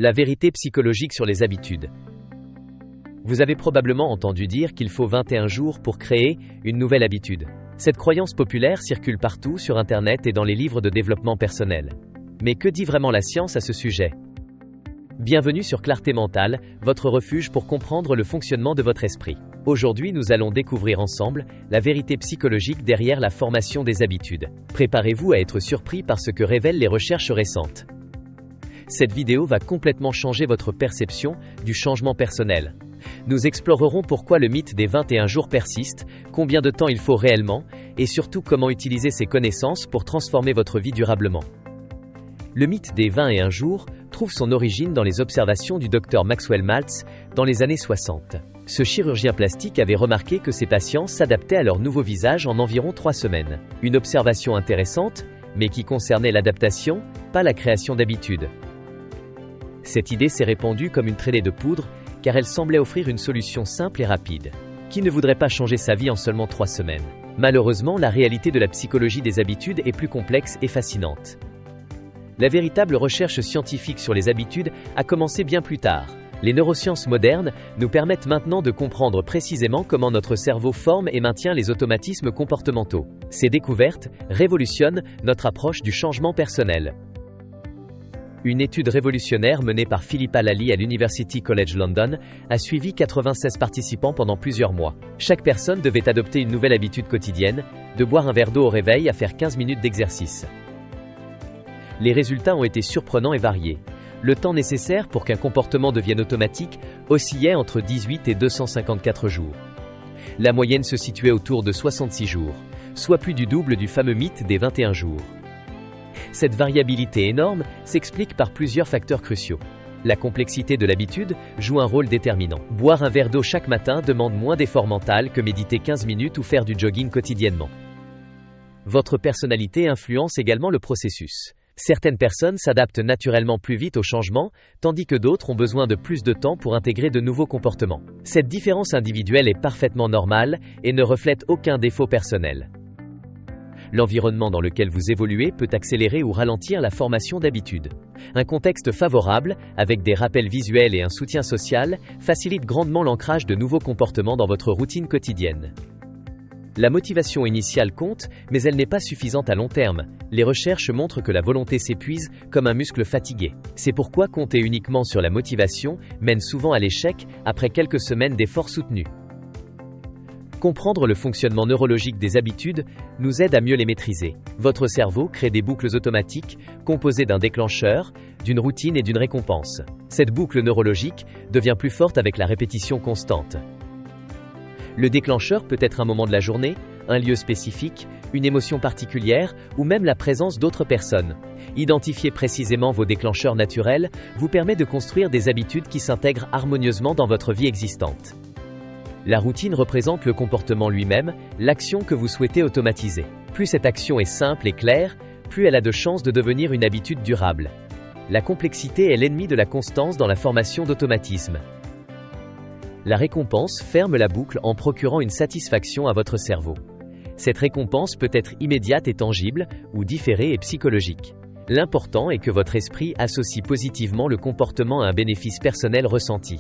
La vérité psychologique sur les habitudes. Vous avez probablement entendu dire qu'il faut 21 jours pour créer une nouvelle habitude. Cette croyance populaire circule partout sur Internet et dans les livres de développement personnel. Mais que dit vraiment la science à ce sujet? Bienvenue sur Clarté Mentale, votre refuge pour comprendre le fonctionnement de votre esprit. Aujourd'hui, nous allons découvrir ensemble la vérité psychologique derrière la formation des habitudes. Préparez-vous à être surpris par ce que révèlent les recherches récentes. Cette vidéo va complètement changer votre perception du changement personnel. Nous explorerons pourquoi le mythe des 21 jours persiste, combien de temps il faut réellement, et surtout comment utiliser ces connaissances pour transformer votre vie durablement. Le mythe des 21 jours trouve son origine dans les observations du Dr Maxwell Maltz dans les années 60. Ce chirurgien plastique avait remarqué que ses patients s'adaptaient à leur nouveau visage en environ 3 semaines. Une observation intéressante, mais qui concernait l'adaptation, pas la création d'habitudes. Cette idée s'est répandue comme une traînée de poudre, car elle semblait offrir une solution simple et rapide. Qui ne voudrait pas changer sa vie en seulement 3 semaines? Malheureusement, la réalité de la psychologie des habitudes est plus complexe et fascinante. La véritable recherche scientifique sur les habitudes a commencé bien plus tard. Les neurosciences modernes nous permettent maintenant de comprendre précisément comment notre cerveau forme et maintient les automatismes comportementaux. Ces découvertes révolutionnent notre approche du changement personnel. Une étude révolutionnaire menée par Philippa Lally à l'University College London a suivi 96 participants pendant plusieurs mois. Chaque personne devait adopter une nouvelle habitude quotidienne, de boire un verre d'eau au réveil à faire 15 minutes d'exercice. Les résultats ont été surprenants et variés. Le temps nécessaire pour qu'un comportement devienne automatique oscillait entre 18 et 254 jours. La moyenne se situait autour de 66 jours, soit plus du double du fameux mythe des 21 jours. Cette variabilité énorme s'explique par plusieurs facteurs cruciaux. La complexité de l'habitude joue un rôle déterminant. Boire un verre d'eau chaque matin demande moins d'effort mental que méditer 15 minutes ou faire du jogging quotidiennement. Votre personnalité influence également le processus. Certaines personnes s'adaptent naturellement plus vite au changement, tandis que d'autres ont besoin de plus de temps pour intégrer de nouveaux comportements. Cette différence individuelle est parfaitement normale et ne reflète aucun défaut personnel. L'environnement dans lequel vous évoluez peut accélérer ou ralentir la formation d'habitudes. Un contexte favorable, avec des rappels visuels et un soutien social, facilite grandement l'ancrage de nouveaux comportements dans votre routine quotidienne. La motivation initiale compte, mais elle n'est pas suffisante à long terme. Les recherches montrent que la volonté s'épuise comme un muscle fatigué. C'est pourquoi compter uniquement sur la motivation mène souvent à l'échec après quelques semaines d'efforts soutenus. Comprendre le fonctionnement neurologique des habitudes nous aide à mieux les maîtriser. Votre cerveau crée des boucles automatiques composées d'un déclencheur, d'une routine et d'une récompense. Cette boucle neurologique devient plus forte avec la répétition constante. Le déclencheur peut être un moment de la journée, un lieu spécifique, une émotion particulière ou même la présence d'autres personnes. Identifier précisément vos déclencheurs naturels vous permet de construire des habitudes qui s'intègrent harmonieusement dans votre vie existante. La routine représente le comportement lui-même, l'action que vous souhaitez automatiser. Plus cette action est simple et claire, plus elle a de chances de devenir une habitude durable. La complexité est l'ennemi de la constance dans la formation d'automatismes. La récompense ferme la boucle en procurant une satisfaction à votre cerveau. Cette récompense peut être immédiate et tangible, ou différée et psychologique. L'important est que votre esprit associe positivement le comportement à un bénéfice personnel ressenti.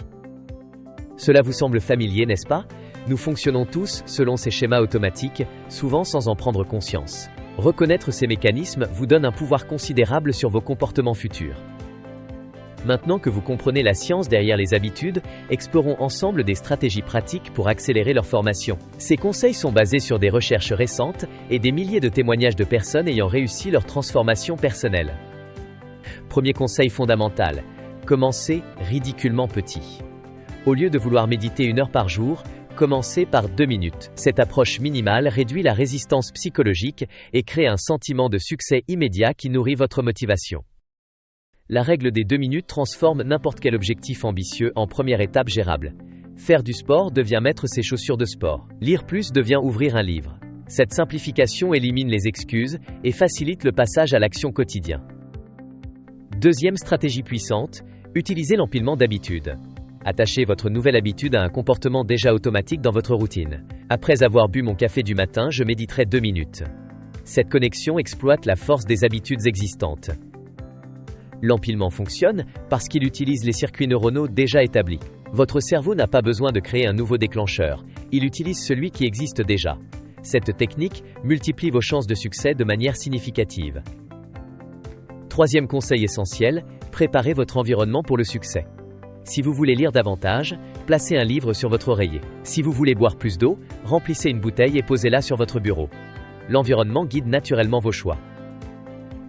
Cela vous semble familier, n'est-ce pas? Nous fonctionnons tous selon ces schémas automatiques, souvent sans en prendre conscience. Reconnaître ces mécanismes vous donne un pouvoir considérable sur vos comportements futurs. Maintenant que vous comprenez la science derrière les habitudes, explorons ensemble des stratégies pratiques pour accélérer leur formation. Ces conseils sont basés sur des recherches récentes et des milliers de témoignages de personnes ayant réussi leur transformation personnelle. Premier conseil fondamental, commencez ridiculement petit. Au lieu de vouloir méditer 1 heure par jour, commencez par 2 minutes. Cette approche minimale réduit la résistance psychologique et crée un sentiment de succès immédiat qui nourrit votre motivation. La règle des 2 minutes transforme n'importe quel objectif ambitieux en première étape gérable. Faire du sport devient mettre ses chaussures de sport. Lire plus devient ouvrir un livre. Cette simplification élimine les excuses et facilite le passage à l'action quotidienne. Deuxième stratégie puissante, utilisez l'empilement d'habitudes. Attachez votre nouvelle habitude à un comportement déjà automatique dans votre routine. Après avoir bu mon café du matin, je méditerai 2 minutes. Cette connexion exploite la force des habitudes existantes. L'empilement fonctionne parce qu'il utilise les circuits neuronaux déjà établis. Votre cerveau n'a pas besoin de créer un nouveau déclencheur, il utilise celui qui existe déjà. Cette technique multiplie vos chances de succès de manière significative. Troisième conseil essentiel, préparez votre environnement pour le succès. Si vous voulez lire davantage, placez un livre sur votre oreiller. Si vous voulez boire plus d'eau, remplissez une bouteille et posez-la sur votre bureau. L'environnement guide naturellement vos choix.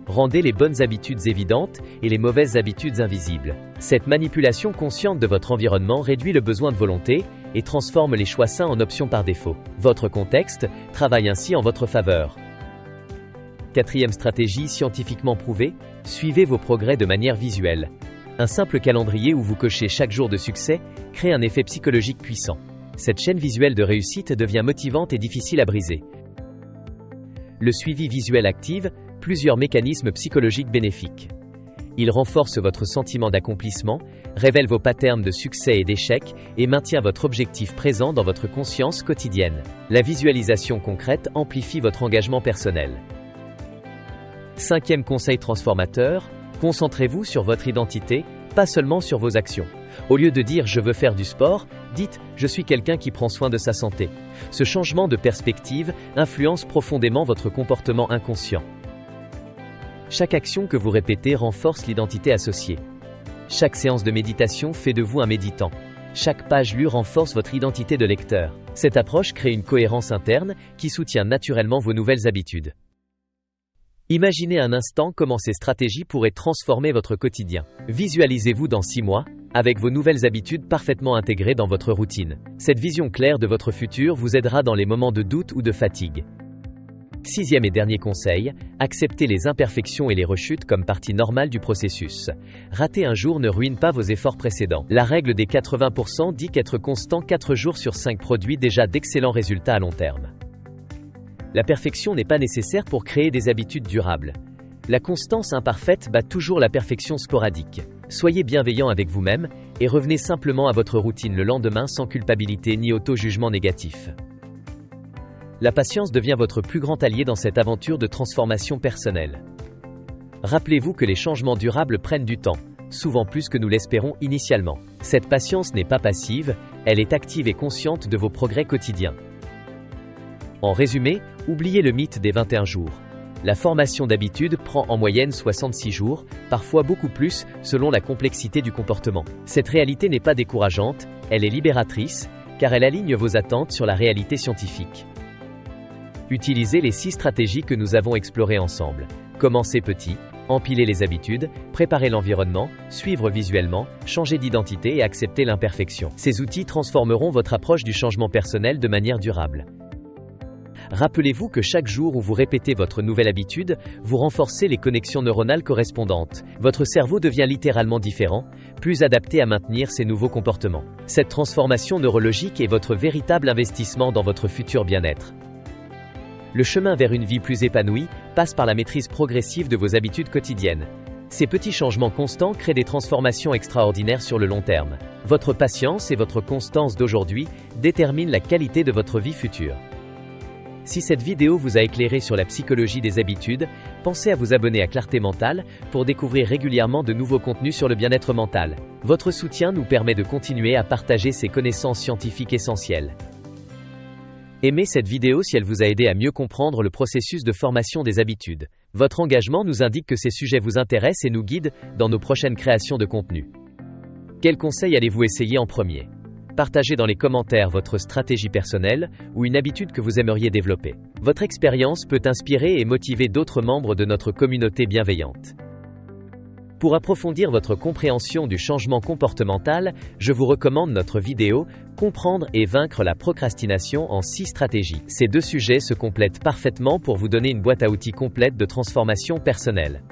Rendez les bonnes habitudes évidentes et les mauvaises habitudes invisibles. Cette manipulation consciente de votre environnement réduit le besoin de volonté et transforme les choix sains en options par défaut. Votre contexte travaille ainsi en votre faveur. Quatrième stratégie scientifiquement prouvée, suivez vos progrès de manière visuelle. Un simple calendrier où vous cochez chaque jour de succès crée un effet psychologique puissant. Cette chaîne visuelle de réussite devient motivante et difficile à briser. Le suivi visuel active plusieurs mécanismes psychologiques bénéfiques. Il renforce votre sentiment d'accomplissement, révèle vos patterns de succès et d'échec et maintient votre objectif présent dans votre conscience quotidienne. La visualisation concrète amplifie votre engagement personnel. Cinquième conseil transformateur, concentrez-vous sur votre identité, pas seulement sur vos actions. Au lieu de dire « je veux faire du sport », dites « je suis quelqu'un qui prend soin de sa santé ». Ce changement de perspective influence profondément votre comportement inconscient. Chaque action que vous répétez renforce l'identité associée. Chaque séance de méditation fait de vous un méditant. Chaque page lue renforce votre identité de lecteur. Cette approche crée une cohérence interne qui soutient naturellement vos nouvelles habitudes. Imaginez un instant comment ces stratégies pourraient transformer votre quotidien. Visualisez-vous dans 6 mois, avec vos nouvelles habitudes parfaitement intégrées dans votre routine. Cette vision claire de votre futur vous aidera dans les moments de doute ou de fatigue. Sixième et dernier conseil, acceptez les imperfections et les rechutes comme partie normale du processus. Rater un jour ne ruine pas vos efforts précédents. La règle des 80% dit qu'être constant 4 jours sur 5 produit déjà d'excellents résultats à long terme. La perfection n'est pas nécessaire pour créer des habitudes durables. La constance imparfaite bat toujours la perfection sporadique. Soyez bienveillant avec vous-même et revenez simplement à votre routine le lendemain sans culpabilité ni auto-jugement négatif. La patience devient votre plus grand allié dans cette aventure de transformation personnelle. Rappelez-vous que les changements durables prennent du temps, souvent plus que nous l'espérons initialement. Cette patience n'est pas passive, elle est active et consciente de vos progrès quotidiens. En résumé, oubliez le mythe des 21 jours. La formation d'habitude prend en moyenne 66 jours, parfois beaucoup plus, selon la complexité du comportement. Cette réalité n'est pas décourageante, elle est libératrice, car elle aligne vos attentes sur la réalité scientifique. Utilisez les 6 stratégies que nous avons explorées ensemble. Commencez petit, empiler les habitudes, préparer l'environnement, suivre visuellement, changer d'identité et accepter l'imperfection. Ces outils transformeront votre approche du changement personnel de manière durable. Rappelez-vous que chaque jour où vous répétez votre nouvelle habitude, vous renforcez les connexions neuronales correspondantes. Votre cerveau devient littéralement différent, plus adapté à maintenir ces nouveaux comportements. Cette transformation neurologique est votre véritable investissement dans votre futur bien-être. Le chemin vers une vie plus épanouie passe par la maîtrise progressive de vos habitudes quotidiennes. Ces petits changements constants créent des transformations extraordinaires sur le long terme. Votre patience et votre constance d'aujourd'hui déterminent la qualité de votre vie future. Si cette vidéo vous a éclairé sur la psychologie des habitudes, pensez à vous abonner à Clarté Mentale pour découvrir régulièrement de nouveaux contenus sur le bien-être mental. Votre soutien nous permet de continuer à partager ces connaissances scientifiques essentielles. Aimez cette vidéo si elle vous a aidé à mieux comprendre le processus de formation des habitudes. Votre engagement nous indique que ces sujets vous intéressent et nous guident dans nos prochaines créations de contenu. Quel conseil allez-vous essayer en premier ? Partagez dans les commentaires votre stratégie personnelle ou une habitude que vous aimeriez développer. Votre expérience peut inspirer et motiver d'autres membres de notre communauté bienveillante. Pour approfondir votre compréhension du changement comportemental, je vous recommande notre vidéo « Comprendre et vaincre la procrastination en 6 stratégies ». Ces 2 sujets se complètent parfaitement pour vous donner une boîte à outils complète de transformation personnelle.